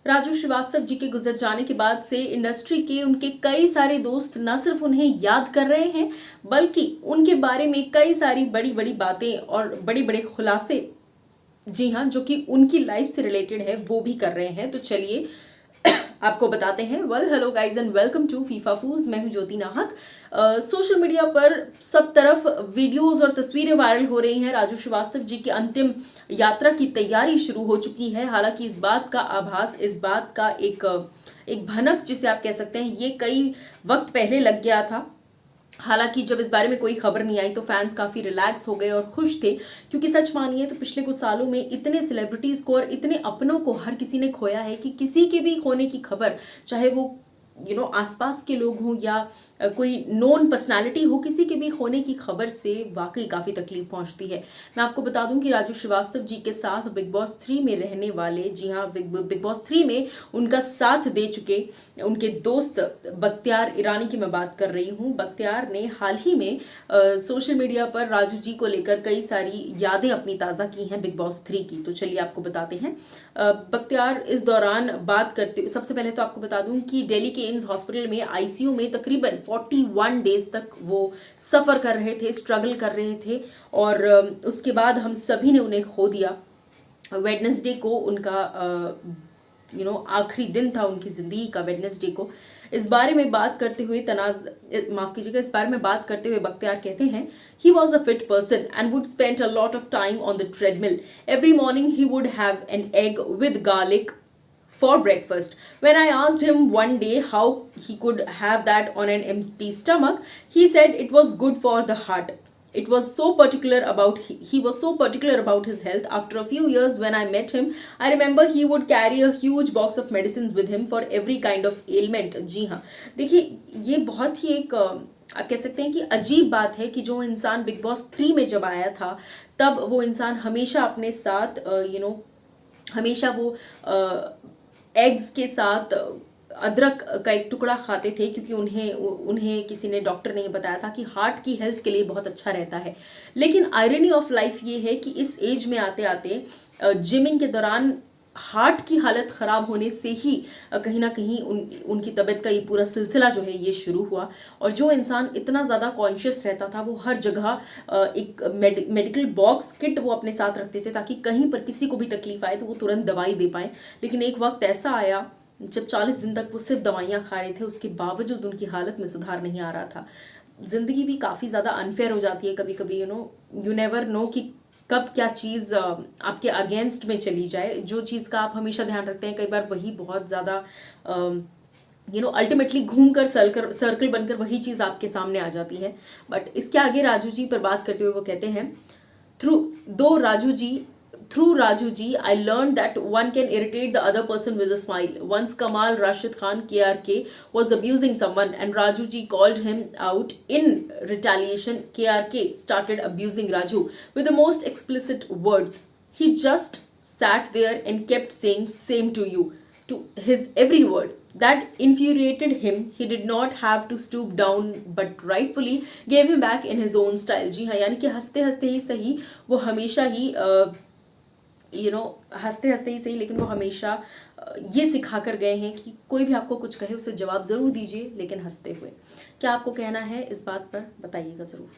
राजू श्रीवास्तव जी के गुजर जाने के बाद से इंडस्ट्री के उनके कई सारे दोस्त न सिर्फ उन्हें याद कर रहे हैं बल्कि उनके बारे में कई सारी बड़ी बड़ी बातें और बड़े बड़े खुलासे, जी हाँ, जो कि उनकी लाइफ से रिलेटेड है वो भी कर रहे हैं। तो चलिए आपको बताते हैं। Well, hello guys and welcome to FIFA फूज। मैं हूं ज्योति नाहक। सोशल मीडिया पर सब तरफ वीडियोस और तस्वीरें वायरल हो रही हैं। राजू श्रीवास्तव जी की अंतिम यात्रा की तैयारी शुरू हो चुकी है। हालांकि इस बात का आभास, इस बात का एक भनक जिसे आप कह सकते हैं, ये कई वक्त पहले लग गया था। हालांकि जब इस बारे में कोई खबर नहीं आई तो फैंस काफी रिलैक्स हो गए और खुश थे, क्योंकि सच मानिए तो पिछले कुछ सालों में इतने सेलिब्रिटीज को और इतने अपनों को हर किसी ने खोया है कि किसी के भी खोने की खबर, चाहे वो आसपास के लोग हों या कोई नोन पर्सनालिटी हो, किसी के भी होने की खबर से वाकई काफ़ी तकलीफ पहुंचती है। मैं आपको बता दूं कि राजू श्रीवास्तव जी के साथ बिग बॉस 3 में रहने वाले, जी हाँ, बिग बॉस 3 में उनका साथ दे चुके उनके दोस्त बख्तियार ईरानी की मैं बात कर रही हूँ। बख्तियार ने हाल ही में सोशल मीडिया पर राजू जी को लेकर कई सारी यादें अपनी ताज़ा की हैं बिग बॉस 3 की। तो चलिए आपको बताते हैं। बख्तियार इस दौरान बात करते, सबसे पहले तो आपको बता दूं कि दिल्ली के एम्स हॉस्पिटल में आईसीयू में तकरीबन 41 डेज तक वो सफर कर रहे थे, स्ट्रगल कर रहे थे और उसके बाद हम सभी ने उन्हें खो दिया। वेडनेसडे को उनका आखिरी दिन था उनकी जिंदगी का, वेडनेसडे को। इस बारे में बात करते हुए इस बारे में बात करते हुए बख्तियार कहते हैं, he was a fit person and would spend a lot of time on the treadmill. Every morning he would have an egg with garlic for breakfast. When I asked him one day how he could have that on an empty stomach, he said it was good for the heart. He was so particular about his health. After a few years when I met him, I remember he would carry a huge box of medicines with him for every kind of ailment. जी हाँ, देखिए ये बहुत ही एक आप कह सकते हैं कि अजीब बात है कि जो इंसान बिग बॉस 3 में जब आया था तब वो इंसान हमेशा अपने साथ हमेशा वो एग्स के साथ अदरक का एक टुकड़ा खाते थे, क्योंकि उन्हें किसी ने, डॉक्टर ने बताया था कि हार्ट की हेल्थ के लिए बहुत अच्छा रहता है। लेकिन आयरनी ऑफ लाइफ ये है कि इस एज में आते आते जिमिंग के दौरान हार्ट की हालत खराब होने से ही कहीं ना कहीं उनकी तबीयत का ये पूरा सिलसिला जो है ये शुरू हुआ। और जो इंसान इतना ज़्यादा कॉन्शियस रहता था वो हर जगह एक मेडिकल बॉक्स किट वो अपने साथ रखते थे ताकि कहीं पर किसी को भी तकलीफ आए तो वो तुरंत दवाई दे पाए। लेकिन एक वक्त ऐसा आया जब 40 दिन तक वो सिर्फ दवाइयाँ खा रहे थे, उसके बावजूद उनकी हालत में सुधार नहीं आ रहा था। जिंदगी भी काफ़ी ज़्यादा अनफेयर हो जाती है कभी कभी, यू नेवर नो कि कब क्या चीज़ आपके अगेंस्ट में चली जाए। जो चीज़ का आप हमेशा ध्यान रखते हैं, कई बार वही बहुत ज़्यादा अल्टीमेटली घूम कर सर्कल बनकर वही चीज़ आपके सामने आ जाती है। बट इसके आगे राजू जी पर बात करते हुए वो कहते हैं, Through Raju ji, I learned that one can irritate the other person with a smile. Once Kamal Rashid Khan KRK was abusing someone and Raju ji called him out. In retaliation, KRK started abusing Raju with the most explicit words. He just sat there and kept saying same to you, to his every word. That infuriated him. He did not have to stoop down but rightfully gave him back in his own style. जी हाँ, यानी कि हंसते हंसते ही सही, वो हमेशा ही हंसते हंसते ही सही, लेकिन वो हमेशा ये सिखा कर गए हैं कि कोई भी आपको कुछ कहे उसे जवाब ज़रूर दीजिए, लेकिन हंसते हुए। क्या आपको कहना है इस बात पर, बताइएगा ज़रूर।